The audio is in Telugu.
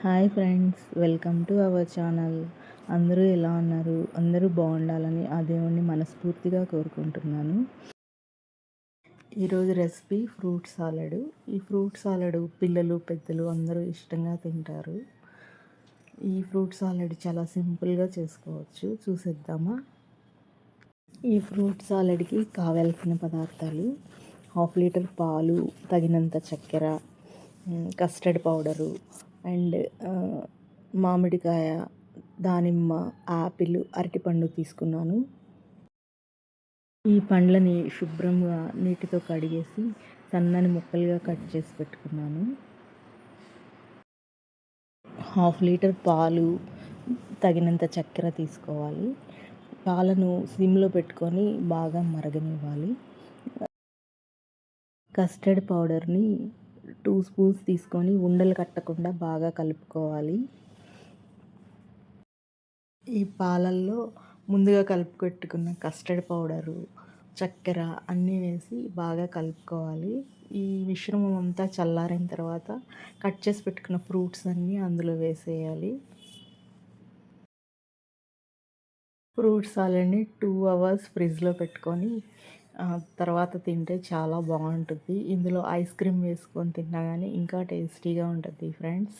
Hi friends, welcome to our channel. అందరూ ఎలా ఉన్నారు? అందరూ బాగుండాలని ఆ దేవుణ్ణి మనస్ఫూర్తిగా కోరుకుంటున్నాను. ఈరోజు రెసిపీ ఫ్రూట్ సాలడ్. ఈ ఫ్రూట్ సాలడ్ పిల్లలు పెద్దలు అందరూ ఇష్టంగా తింటారు. ఈ ఫ్రూట్ సాలడ్ చాలా సింపుల్గా చేసుకోవచ్చు. చూసేద్దామా? ఈ ఫ్రూట్ సాలడ్కి కావాల్సిన పదార్థాలు: 1/2 లీటర్ పాలు, తగినంత చక్కెర, కస్టర్డ్ పౌడరు అండ్ మామిడికాయ, దానిమ్మ, యాపిల్, అరటిపండు తీసుకున్నాను. ఈ పండ్లని శుభ్రంగా నీటితో కడిగేసి సన్నని ముక్కలుగా కట్ చేసి పెట్టుకున్నాను. 1/2 లీటర్ పాలు, తగినంత చక్కెర తీసుకోవాలి. పాలను సిమ్లో పెట్టుకొని బాగా మరగనివ్వాలి. కస్టర్డ్ పౌడర్ని 2 స్పూన్స్ తీసుకొని ఉండలు కట్టకుండా బాగా కలుపుకోవాలి. ఈ పాలల్లో ముందుగా కలుపుపెట్టుకున్న కస్టర్డ్ పౌడరు, చక్కెర అన్నీ వేసి బాగా కలుపుకోవాలి. ఈ మిశ్రమం అంతా చల్లారిన తర్వాత కట్ చేసి పెట్టుకున్న ఫ్రూట్స్ అన్నీ అందులో వేసేయాలి. ఫ్రూట్ సాలడ్ని 2 అవర్స్ ఫ్రిడ్జ్లో పెట్టుకొని తర్వాత తింటే చాలా బాగుంటుంది. ఇందులో ఐస్ క్రీమ్ వేసుకొని తిన్నా కానీ ఇంకా టేస్టీగా ఉంటుంది ఫ్రెండ్స్.